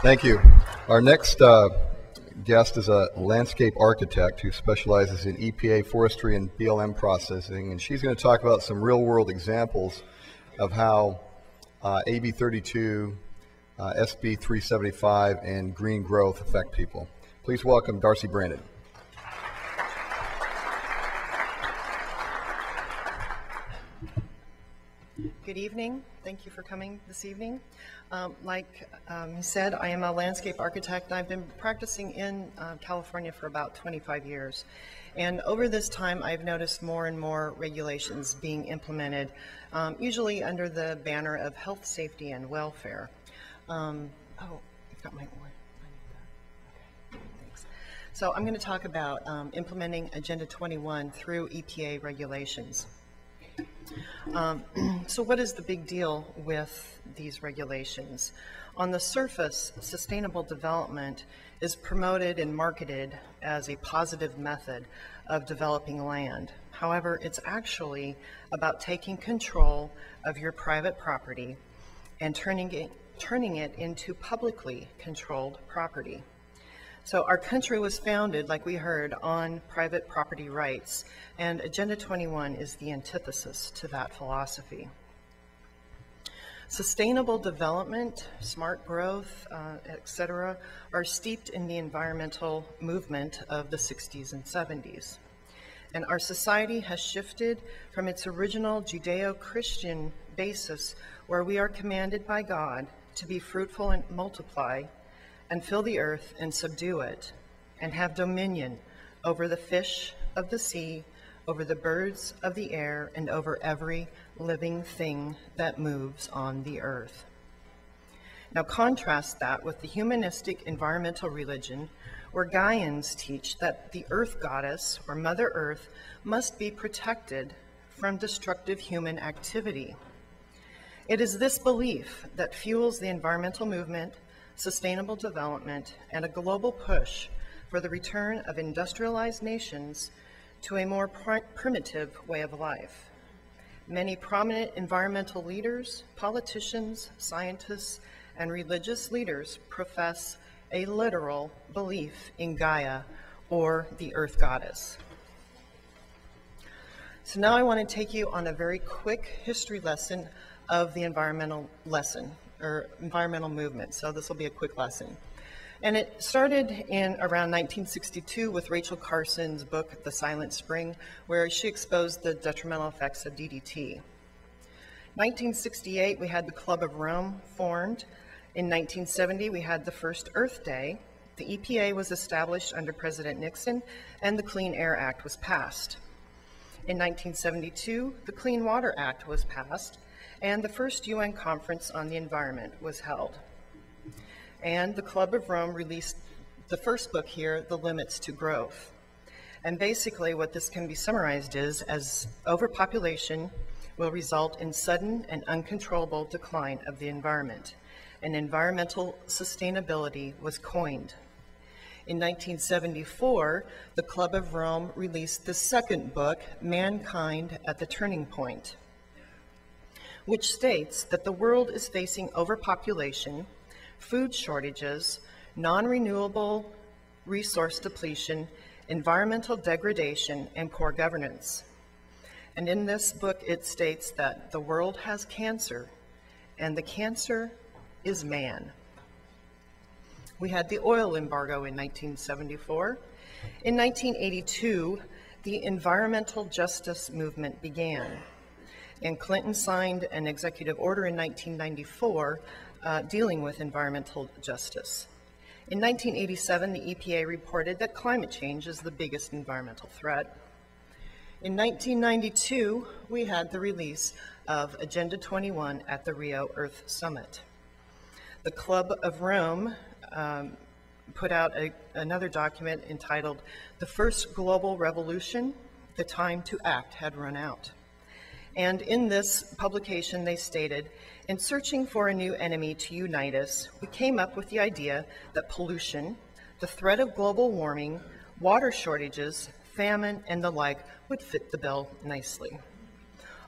Thank you. Our next guest is a landscape architect who specializes in EPA forestry and BLM processing, and she's going to talk about some real-world examples of how AB 32, SB 375, and green growth affect people. Please welcome Darcy Brandon. Good evening. Thank you for coming this evening. Like he said, I am a landscape architect. I've been practicing in California for about 25 years. And over this time, I've noticed more and more regulations being implemented, usually under the banner of health, safety, and welfare. Oh, I've got my oil. Okay, thanks. So I'm going to talk about implementing Agenda 21 through EPA regulations. So what is the big deal with these regulations? On the surface, sustainable development is promoted and marketed as a positive method of developing land. However, it's actually about taking control of your private property and turning it into publicly controlled property. So our country was founded, like we heard, on private property rights, and Agenda 21 is the antithesis to that philosophy. Sustainable development, smart growth, etc., are steeped in the environmental movement of the 60s and 70s. And our society has shifted from its original Judeo-Christian basis, where we are commanded by God to be fruitful and multiply, and fill the earth and subdue it, and have dominion over the fish of the sea, over the birds of the air, and over every living thing that moves on the earth. Now contrast that with the humanistic environmental religion, where Gaians teach that the earth goddess, or Mother Earth, must be protected from destructive human activity. It is this belief that fuels the environmental movement, sustainable development, and a global push for the return of industrialized nations to a more primitive way of life. Many prominent environmental leaders, politicians, scientists, and religious leaders profess a literal belief in Gaia, or the Earth Goddess. So now I want to take you on a very quick history lesson of the environmental movement. So this will be a quick lesson. And it started in around 1962 with Rachel Carson's book, The Silent Spring, where she exposed the detrimental effects of DDT. 1968, we had the Club of Rome formed. In 1970, we had the first Earth Day. The EPA was established under President Nixon, and the Clean Air Act was passed. In 1972, the Clean Water Act was passed, and the first UN Conference on the Environment was held. And the Club of Rome released the first book here, The Limits to Growth. And basically what this can be summarized is, as overpopulation will result in sudden and uncontrollable decline of the environment, and environmental sustainability was coined. In 1974, the Club of Rome released the second book, Mankind at the Turning Point, which states that the world is facing overpopulation, food shortages, non-renewable resource depletion, environmental degradation, and poor governance. And in this book, it states that the world has cancer, and the cancer is man. We had the oil embargo in 1974. In 1982, the environmental justice movement began. And Clinton signed an executive order in 1994 dealing with environmental justice. In 1987, the EPA reported that climate change is the biggest environmental threat. In 1992, we had the release of Agenda 21 at the Rio Earth Summit. The Club of Rome put out another document entitled The First Global Revolution, The Time to Act Had Run Out. And in this publication, they stated, in searching for a new enemy to unite us, we came up with the idea that pollution, the threat of global warming, water shortages, famine, and the like would fit the bill nicely.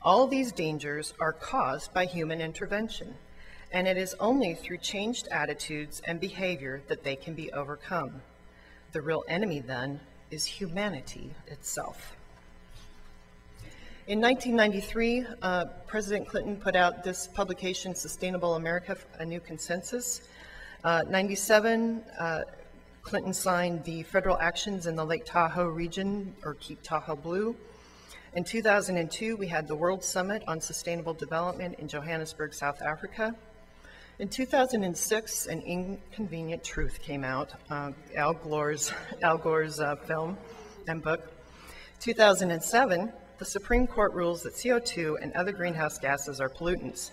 All these dangers are caused by human intervention, and it is only through changed attitudes and behavior that they can be overcome. The real enemy, then, is humanity itself. In 1993, President Clinton put out this publication, Sustainable America, A New Consensus. 97, Clinton signed the federal actions in the Lake Tahoe region, or Keep Tahoe Blue. In 2002, we had the World Summit on Sustainable Development in Johannesburg, South Africa. In 2006, An Inconvenient Truth came out, Al Gore's film and book. 2007, the Supreme Court rules that CO2 and other greenhouse gases are pollutants.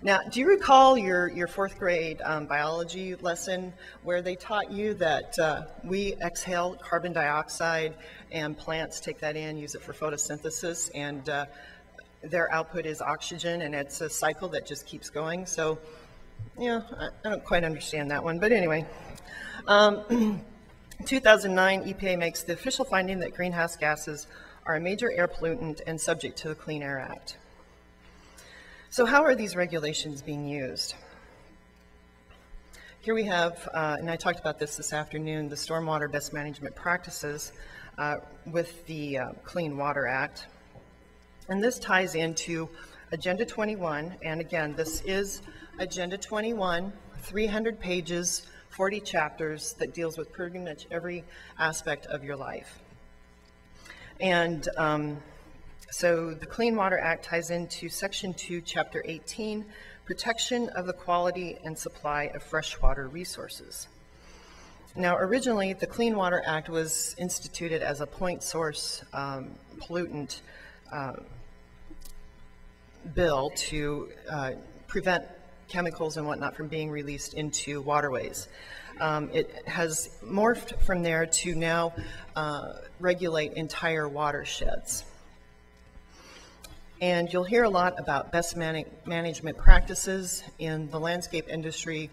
Now, do you recall your fourth grade biology lesson where they taught you that we exhale carbon dioxide and plants take that in, use it for photosynthesis, and their output is oxygen, and it's a cycle that just keeps going? So, yeah, I don't quite understand that one, but anyway. 2009, EPA makes the official finding that greenhouse gases are a major air pollutant and subject to the Clean Air Act. So how are these regulations being used? Here we have, and I talked about this afternoon, the Stormwater Best Management Practices with the Clean Water Act. And this ties into Agenda 21, and again, this is Agenda 21, 300 pages, 40 chapters that deals with pretty much every aspect of your life. And so the Clean Water Act ties into Section 2, Chapter 18, Protection of the Quality and Supply of Freshwater Resources. Now, originally, the Clean Water Act was instituted as a point source pollutant bill to prevent chemicals and whatnot from being released into waterways. It has morphed from there to now regulate entire watersheds. And you'll hear a lot about best management practices. In the landscape industry,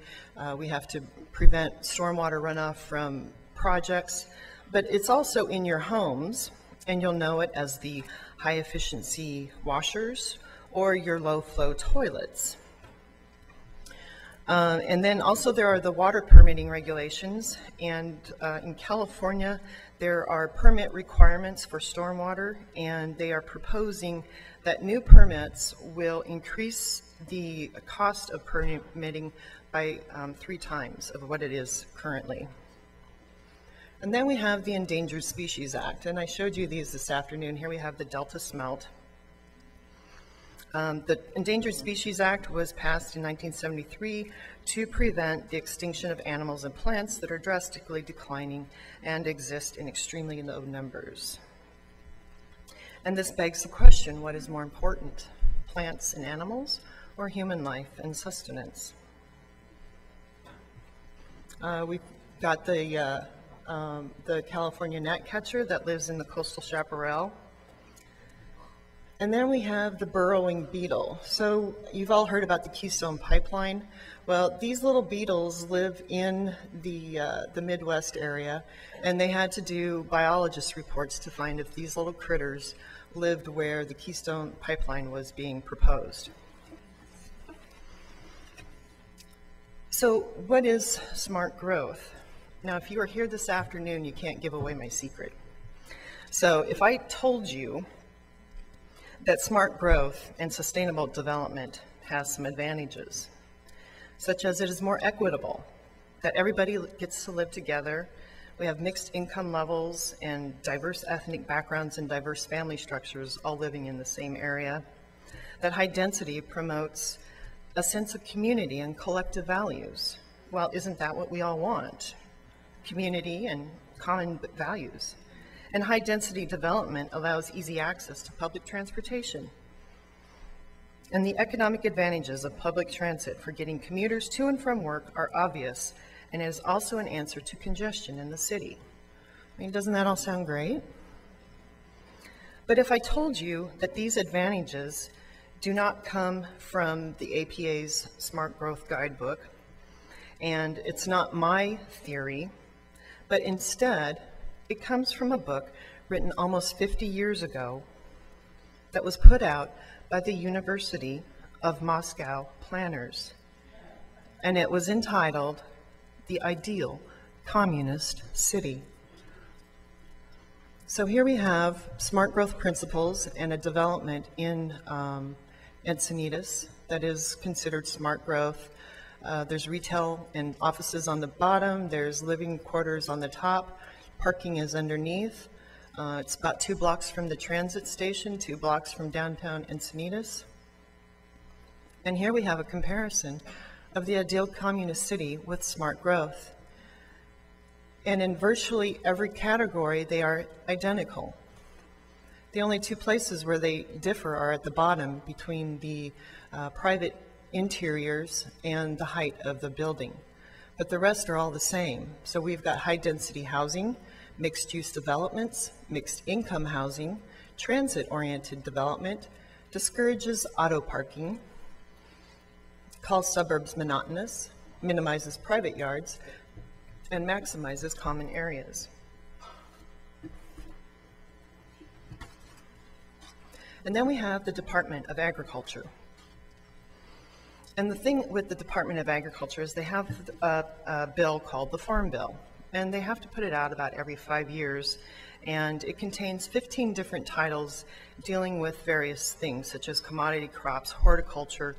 we have to prevent stormwater runoff from projects, but it's also in your homes, and you'll know it as the high efficiency washers or your low flow toilets. And then also there are the water permitting regulations, and in California there are permit requirements for stormwater, and they are proposing that new permits will increase the cost of permitting by 3 times of what it is currently. And then we have the Endangered Species Act, and I showed you these this afternoon. Here we have the Delta smelt. The Endangered Species Act was passed in 1973 to prevent the extinction of animals and plants that are drastically declining and exist in extremely low numbers. And this begs the question, what is more important, plants and animals or human life and sustenance? We've got the California gnatcatcher that lives in the coastal chaparral. And then we have the burrowing beetle. So you've all heard about the Keystone Pipeline. Well, these little beetles live in the Midwest area, and they had to do biologist reports to find if these little critters lived where the Keystone Pipeline was being proposed. So what is smart growth? Now, if you are here this afternoon, you can't give away my secret. So if I told you that smart growth and sustainable development has some advantages, such as it is more equitable, that everybody gets to live together, we have mixed income levels and diverse ethnic backgrounds and diverse family structures all living in the same area, that high density promotes a sense of community and collective values. Well, isn't that what we all want? Community and common values. And high density development allows easy access to public transportation. And the economic advantages of public transit for getting commuters to and from work are obvious, and it is also an answer to congestion in the city. I mean, doesn't that all sound great? But if I told you that these advantages do not come from the APA's Smart Growth Guidebook, and it's not my theory, but instead, it comes from a book written almost 50 years ago that was put out by the University of Moscow planners. and it was entitled The Ideal Communist City. So here we have smart growth principles and a development in Encinitas that is considered smart growth. There's retail and offices on the bottom, there's living quarters on the top, parking is underneath. It's about 2 blocks from the transit station, 2 blocks from downtown Encinitas. And here we have a comparison of the ideal communist city with smart growth. And in virtually every category, they are identical. The only 2 places where they differ are at the bottom between the private interiors and the height of the building. But the rest are all the same. So we've got high-density housing, mixed-use developments, mixed-income housing, transit-oriented development, discourages auto parking, calls suburbs monotonous, minimizes private yards, and maximizes common areas. And then we have the Department of Agriculture. And the thing with the Department of Agriculture is they have a bill called the Farm Bill, and they have to put it out about every 5 years, and it contains 15 different titles dealing with various things such as commodity crops, horticulture,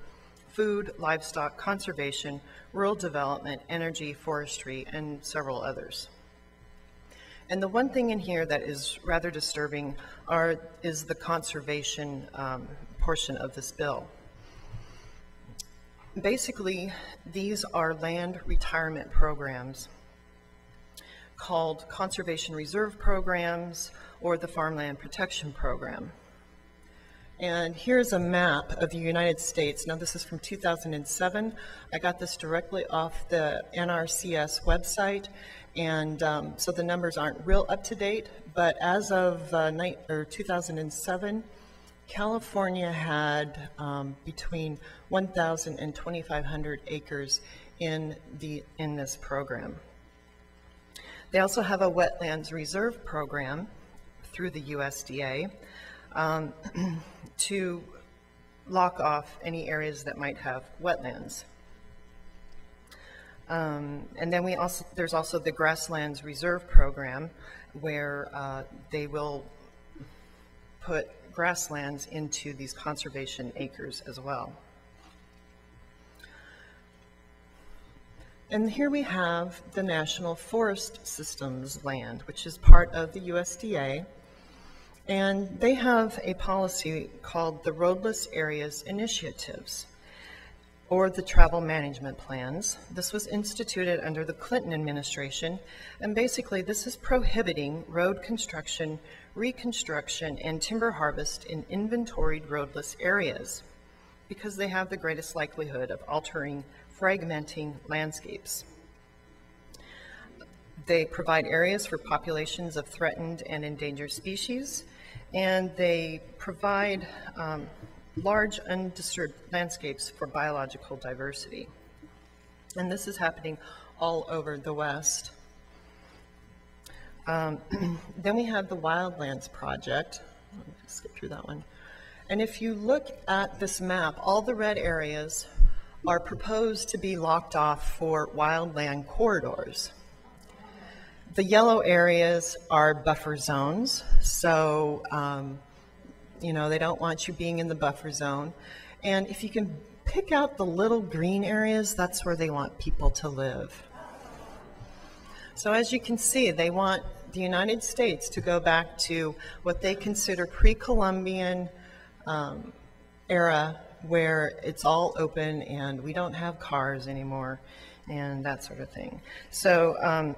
food, livestock, conservation, rural development, energy, forestry, and several others. And the one thing in here that is rather disturbing is the conservation portion of this bill. Basically, these are land retirement programs called Conservation Reserve Programs or the Farmland Protection Program. And here's a map of the United States. Now this is from 2007. I got this directly off the NRCS website, and so the numbers aren't real up to date, but as of 2007, California had between 1,000 and 2,500 acres in this program. They also have a wetlands reserve program through the USDA to lock off any areas that might have wetlands. And then there's also the Grasslands Reserve Program, where they will put grasslands into these conservation acres as well. And here we have the National Forest Systems land, which is part of the USDA. And they have a policy called the Roadless Areas Initiatives, or the Travel Management Plans. This was instituted under the Clinton administration, and basically this is prohibiting road construction, reconstruction, and timber harvest in inventoried roadless areas because they have the greatest likelihood of altering, fragmenting landscapes. They provide areas for populations of threatened and endangered species, and they provide large undisturbed landscapes for biological diversity. And this is happening all over the West. Then we have the Wildlands Project. Let me just skip through that one. And if you look at this map, all the red areas are proposed to be locked off for wildland corridors. The yellow areas are buffer zones, so you know, they don't want you being in the buffer zone. And if you can pick out the little green areas, that's where they want people to live. So as you can see, they want the United States to go back to what they consider pre-Columbian era, where it's all open and we don't have cars anymore and that sort of thing. So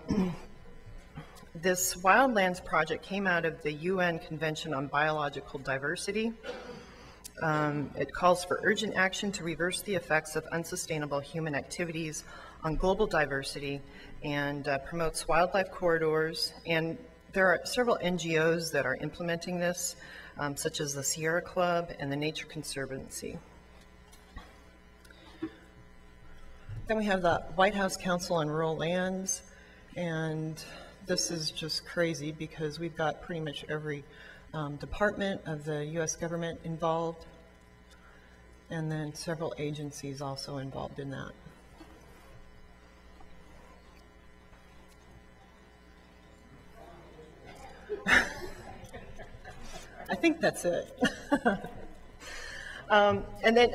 this Wildlands Project came out of the UN Convention on Biological Diversity. It calls for urgent action to reverse the effects of unsustainable human activities on global diversity and promotes wildlife corridors. And there are several NGOs that are implementing this, such as the Sierra Club and the Nature Conservancy. Then we have the White House Council on Rural Lands, and this is just crazy because we've got pretty much every department of the U.S. government involved, and then several agencies also involved in that. I think that's it. And then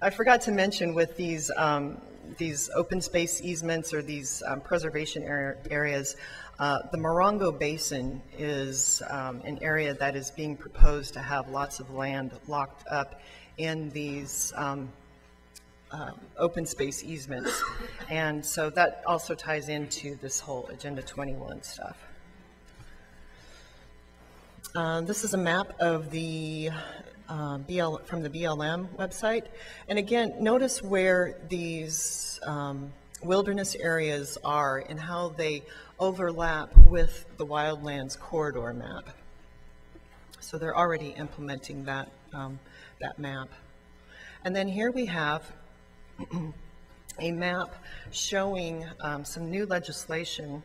I forgot to mention with these open space easements or these preservation areas, the Morongo Basin is an area that is being proposed to have lots of land locked up in these open space easements. And so that also ties into this whole Agenda 21 stuff. This is a map of the from the BLM website. And again, notice where these wilderness areas are and how they overlap with the wildlands corridor map. So they're already implementing that, that map. And then here we have a map showing some new legislation.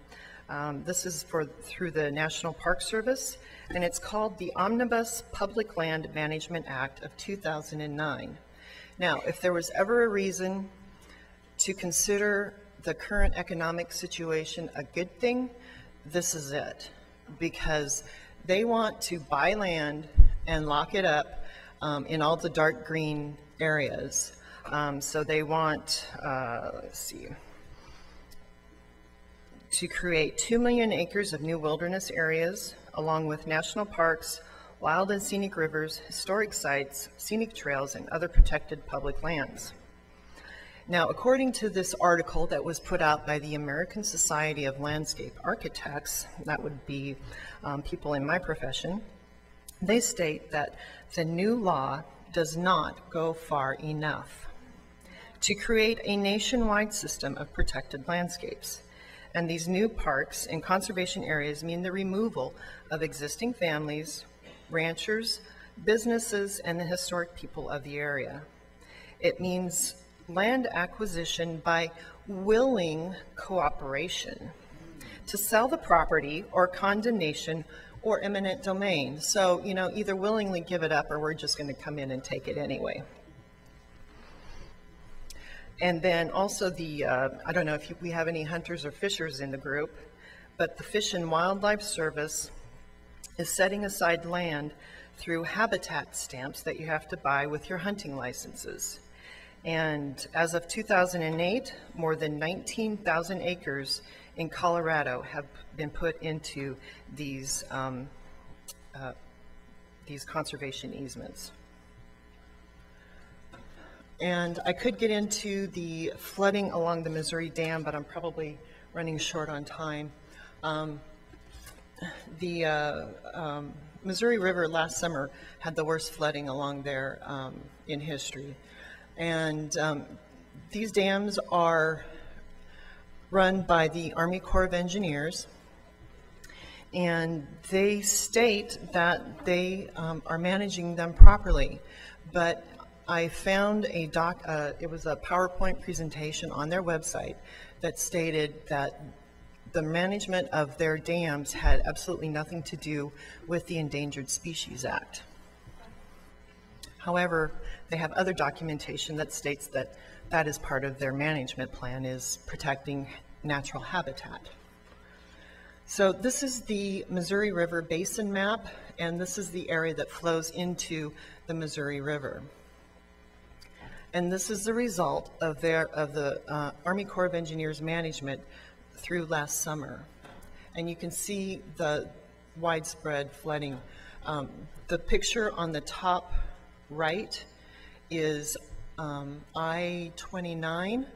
This is through the National Park Service, and it's called the Omnibus Public Land Management Act of 2009. Now, if there was ever a reason to consider the current economic situation a good thing, this is it, because they want to buy land and lock it up in all the dark green areas. So they want, let's see, to create 2 million acres of new wilderness areas, along with national parks, wild and scenic rivers, historic sites, scenic trails, and other protected public lands. Now, according to this article that was put out by the American Society of Landscape Architects, that would be people in my profession, they state that the new law does not go far enough to create a nationwide system of protected landscapes. And these new parks and conservation areas mean the removal of existing families, ranchers, businesses, and the historic people of the area. It means land acquisition by willing cooperation to sell the property or condemnation or eminent domain. So, you know, either willingly give it up or we're just going to come in and take it anyway. And then also the, I don't know if we have any hunters or fishers in the group, but the Fish and Wildlife Service is setting aside land through habitat stamps that you have to buy with your hunting licenses. And as of 2008, more than 19,000 acres in Colorado have been put into these conservation easements. And I could get into the flooding along the Missouri Dam, but I'm probably running short on time. The Missouri River last summer had the worst flooding along there in history. And these dams are run by the Army Corps of Engineers, and they state that they are managing them properly. But I found it was a PowerPoint presentation on their website that stated that the management of their dams had absolutely nothing to do with the Endangered Species Act. However, they have other documentation that states that that is part of their management plan, is protecting natural habitat. So this is the Missouri River Basin map, and this is the area that flows into the Missouri River. And this is the result of the Army Corps of Engineers management through last summer. And you can see the widespread flooding. The picture on the top right is I-29.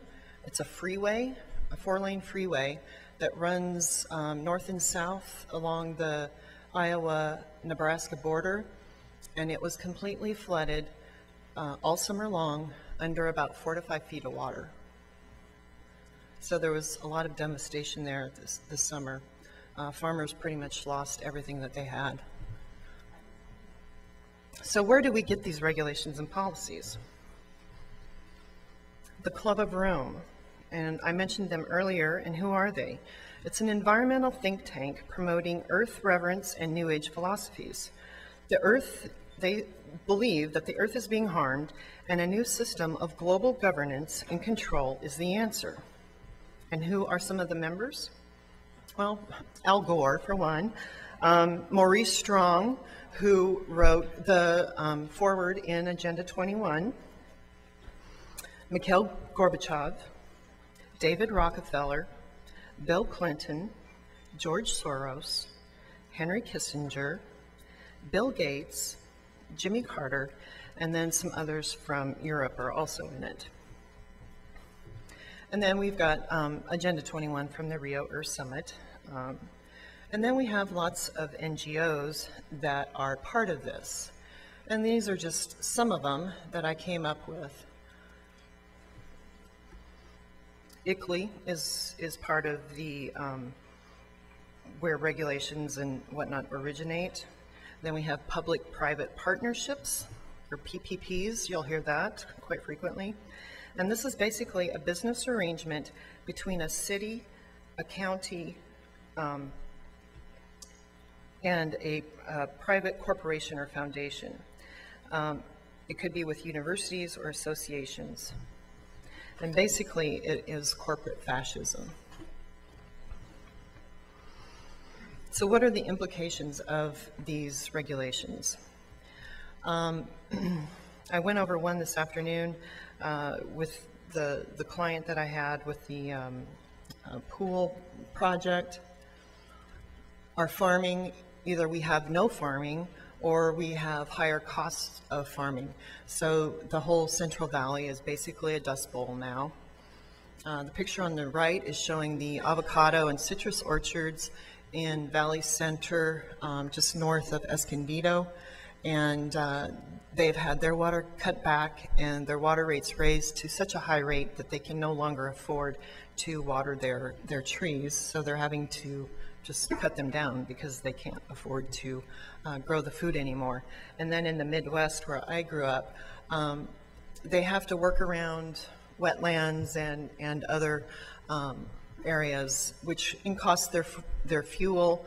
It's a freeway, a 4-lane freeway that runs north and south along the Iowa-Nebraska border. And it was completely flooded all summer long, under about 4 to 5 feet of water. So there was a lot of devastation there this summer. Farmers pretty much lost everything that they had. So where do we get these regulations and policies? The Club of Rome, and I mentioned them earlier, and who are they? It's an environmental think tank promoting earth reverence and New Age philosophies. They believe that the earth is being harmed and a new system of global governance and control is the answer. And who are some of the members? Well, Al Gore, for one, Maurice Strong, who wrote the foreword in Agenda 21, Mikhail Gorbachev, David Rockefeller, Bill Clinton, George Soros, Henry Kissinger, Bill Gates, Jimmy Carter, and then some others from Europe are also in it. And then we've got Agenda 21 from the Rio Earth Summit. And then we have lots of NGOs that are part of this. And these are just some of them that I came up with. ICLEI is part of the where regulations and whatnot originate. Then we have public-private partnerships, or PPPs. You'll hear that quite frequently. And this is basically a business arrangement between a city, a county, and a private corporation or foundation. It could be with universities or associations. And basically, it is corporate fascism. So what are the implications of these regulations? I went over one this afternoon with the client that I had with the pool project. Our farming, either we have no farming or we have higher costs of farming. So the whole Central Valley is basically a dust bowl now. The picture on the right is showing the avocado and citrus orchards in Valley Center, just north of Escondido. And they've had their water cut back and their water rates raised to such a high rate that they can no longer afford to water their trees. So they're having to just cut them down because they can't afford to grow the food anymore. And then in the Midwest, where I grew up, they have to work around wetlands and other areas, which costs their fuel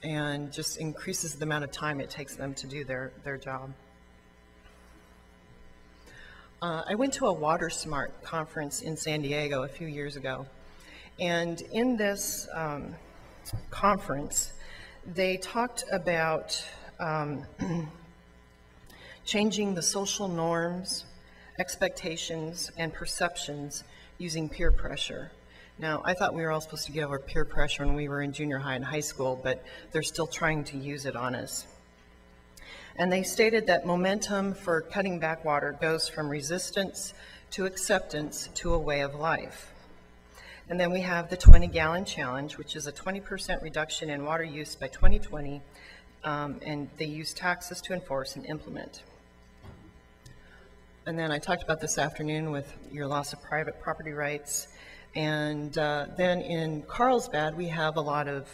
and just increases the amount of time it takes them to do their job. I went to a Water Smart conference in San Diego a few years ago. And in this conference, they talked about changing the social norms, expectations, and perceptions using peer pressure. Now, I thought we were all supposed to get over peer pressure when we were in junior high and high school, but they're still trying to use it on us. And they stated that momentum for cutting back water goes from resistance to acceptance to a way of life. And then we have the 20-gallon challenge, which is a 20% reduction in water use by 2020, and they use taxes to enforce and implement. And then I talked about this afternoon with your loss of private property rights. And then in Carlsbad, we have a lot of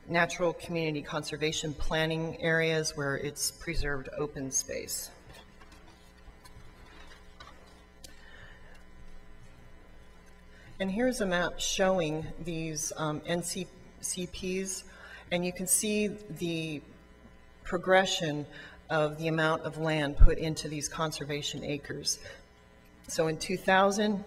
natural community conservation planning areas where it's preserved open space. And here's a map showing these NCCPs, and you can see the progression of the amount of land put into these conservation acres. So in 2000,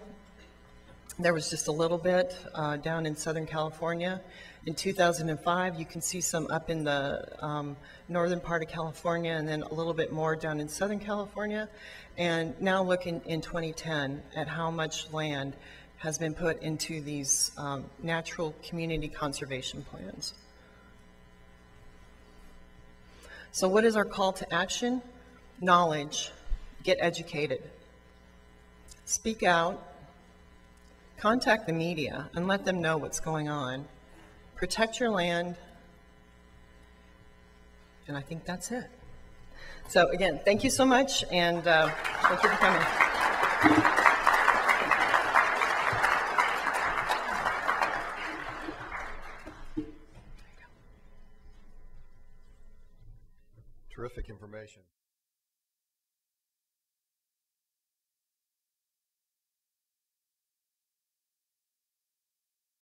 there was just a little bit down in Southern California. In 2005, you can see some up in the northern part of California, and then a little bit more down in Southern California. And now look in 2010 at how much land has been put into these natural community conservation plans. So what is our call to action? Knowledge. Get educated. Speak out. Contact the media and let them know what's going on. Protect your land. And I think that's it. So again, thank you so much, and thank you for coming. Terrific information.